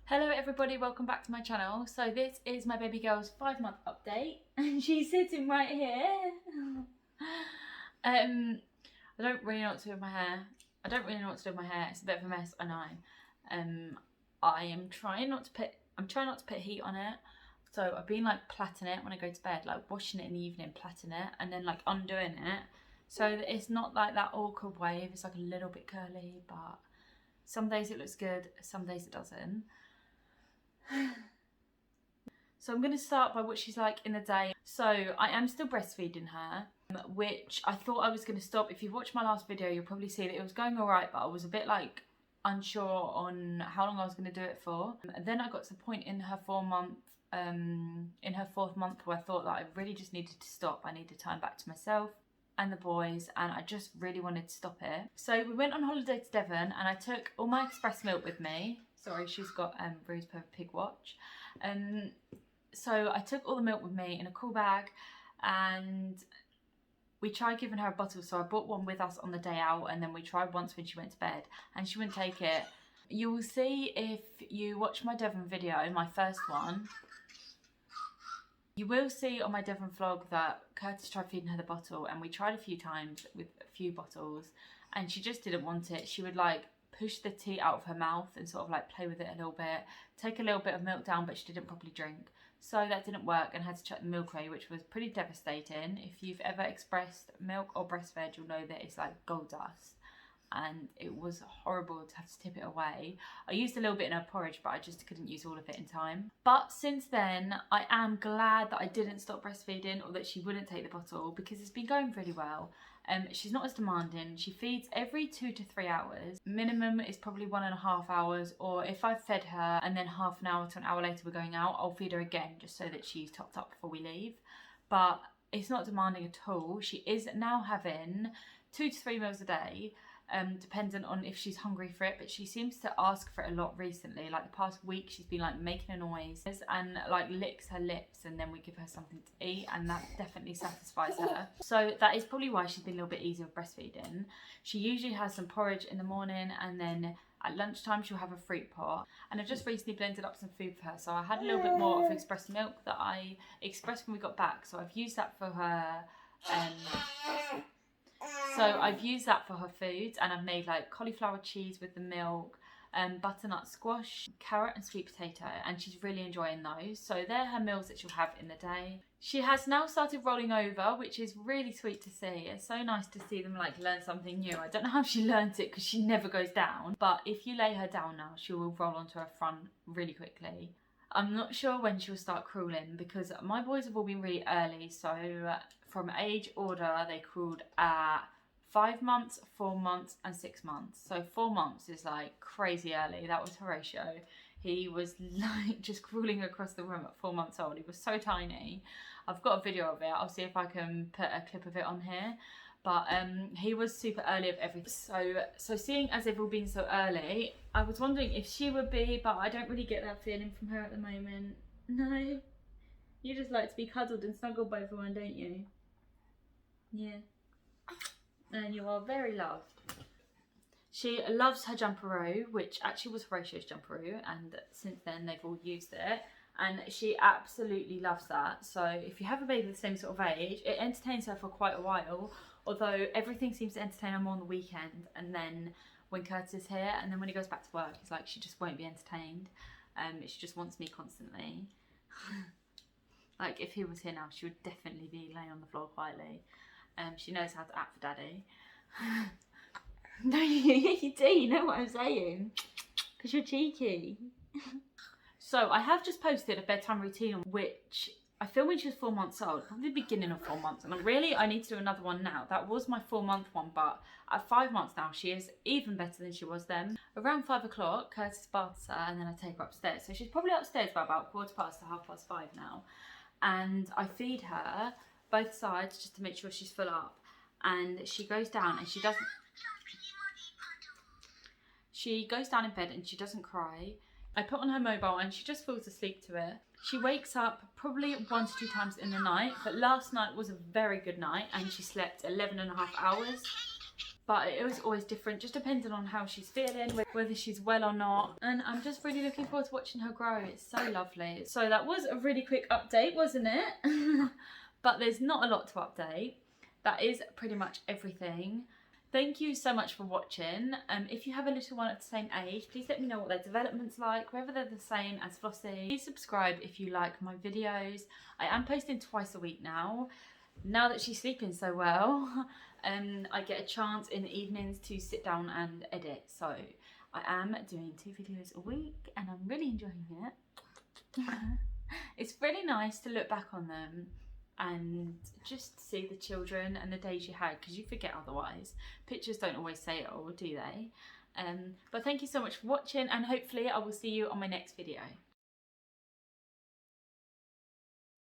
Hello everybody, welcome back to my channel. So this is my baby girl's 5-month update and she's sitting right here. I don't really know what to do with my hair. It's a bit of a mess, I know. I'm trying not to put heat on it. So I've been like plaiting it when I go to bed, like washing it in the evening, plaiting it and then like undoing it. So that it's not like that awkward wave, it's like a little bit curly, but some days it looks good, some days it doesn't. So I'm going to start by what she's like in the day. So I am still breastfeeding her, which I thought I was going to stop. If you've watched my last video, you'll probably see that it was going all right, but I was a bit like unsure on how long I was going to do it for. And then I got to the point in her 4th month where I thought that I really just needed to stop. I needed time back to myself and the boys, and I just really wanted to stop it. So we went on holiday to Devon and I took all my express milk with me. Sorry, she's got Bruce per pig watch. So I took all the milk with me in a cool bag and we tried giving her a bottle. So I brought one with us on the day out and then we tried once when she went to bed and she wouldn't take it. You will see if you watch my Devon video, my first one, you will see on my Devon vlog that Curtis tried feeding her the bottle and we tried a few times with a few bottles and she just didn't want it. She would like push the tea out of her mouth and sort of like play with it a little bit, take a little bit of milk down, but she didn't properly drink. So that didn't work and had to chuck the milk away, which was pretty devastating. If you've ever expressed milk or breastfed, you'll know that it's like gold dust. And it was horrible to have to tip it away. I used a little bit in her porridge, but I just couldn't use all of it in time. But since then, I am glad that I didn't stop breastfeeding or that she wouldn't take the bottle because it's been going really well. She's not as demanding. She feeds every 2 to 3 hours. Minimum is probably 1.5 hours, or if I've fed her and then half an hour to an hour later we're going out, I'll feed her again just so that she's topped up before we leave. But it's not demanding at all. She is now having 2 to 3 meals a day. Dependent on if she's hungry for it, but she seems to ask for it a lot recently. Like the past week she's been like making a noise and like licks her lips and then we give her something to eat and that definitely satisfies her. So that is probably why she's been a little bit easier with breastfeeding. She usually has some porridge in the morning and then at lunchtime she'll have a fruit pot, and I've just recently blended up some food for her, so I had a little bit more of express milk that I expressed when we got back, so I've used that for her foods, and I've made like cauliflower cheese with the milk, butternut squash, carrot and sweet potato, and she's really enjoying those. So they're her meals that she'll have in the day. She has now started rolling over, which is really sweet to see. It's so nice to see them like learn something new. I don't know how she learnt it because she never goes down, but if you lay her down now, she will roll onto her front really quickly. I'm not sure when she'll start crawling because my boys have all been really early. So from age order, they crawled at 5 months, 4 months and 6 months. So 4 months is like crazy early. That was Horatio. He was like just crawling across the room at 4 months old. He was so tiny. I've got a video of it. I'll see if I can put a clip of it on here. But he was super early of everything. So seeing as they've all been so early, I was wondering if she would be, but I don't really get that feeling from her at the moment. No. You just like to be cuddled and snuggled by everyone, don't you? Yeah. And you are very loved. She loves her jumperoo, which actually was Horatio's jumperoo, and since then they've all used it, and she absolutely loves that. So if you have a baby the same sort of age, it entertains her for quite a while, although everything seems to entertain her more on the weekend, and then when Curtis is here, and then when he goes back to work, it's like she just won't be entertained. She just wants me constantly. Like if he was here now, she would definitely be laying on the floor quietly. She knows how to act for daddy. No, you do, you know what I'm saying. Because you're cheeky. So I have just posted a bedtime routine which I filmed when she was 4 months old, probably the beginning of 4 months. And I need to do another one now. That was my 4-month one, but at 5 months now, she is even better than she was then. Around 5 o'clock, Curtis baths her and then I take her upstairs. So she's probably upstairs by about 5:15 to 5:30 now. And I feed her both sides just to make sure she's full up, and she goes down and she goes down in bed and she doesn't cry. I put on her mobile and she just falls asleep to it. She wakes up probably 1 to 2 times in the night, but last night was a very good night and she slept 11.5 hours. but it was always different, just depending on how she's feeling, whether she's well or not. And I'm just really looking forward to watching her grow. It's so lovely. So that was a really quick update, wasn't it? But there's not a lot to update. That is pretty much everything. Thank you so much for watching. If you have a little one at the same age, please let me know what their development's like, whether they're the same as Flossie. Please subscribe if you like my videos. I am posting twice a week now. Now that she's sleeping so well, I get a chance in the evenings to sit down and edit. So I am doing 2 videos a week and I'm really enjoying it. It's really nice to look back on them and just see the children and the days you had, because you forget otherwise. Pictures don't always say it all, do they? But thank you so much for watching, and hopefully I will see you on my next video.